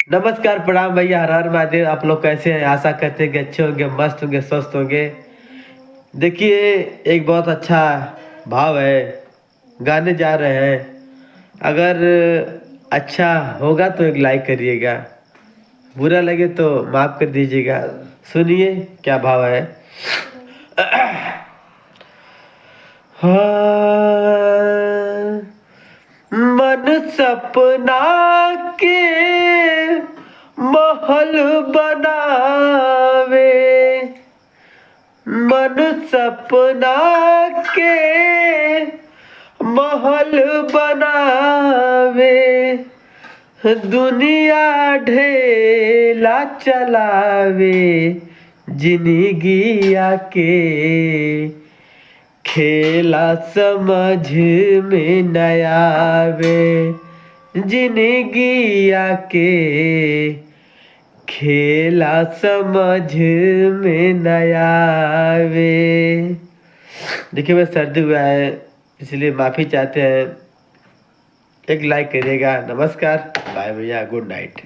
नमस्कार, प्रणाम भैया, हर हर महादेव। आप लोग कैसे हैं? आशा करते हैं कि अच्छे होंगे, मस्त होंगे, स्वस्थ होंगे। देखिए, एक बहुत अच्छा भाव है, गाने जा रहे हैं। अगर अच्छा होगा तो एक लाइक करिएगा, बुरा लगे तो माफ कर दीजिएगा। सुनिए क्या भाव है। हाँ, मन सपना के महल बनावे, मन सपना के महल बनावे, दुनिया ढेला चलावे, जिंदगी आके खेला समझ में न आवे, जिंदगी आके खेला समझ में न आवे। देखिए, मैं सर्दी हुआ है इसलिए माफ़ी चाहते हैं। एक लाइक करिएगा। नमस्कार, बाय भैया, गुड नाइट।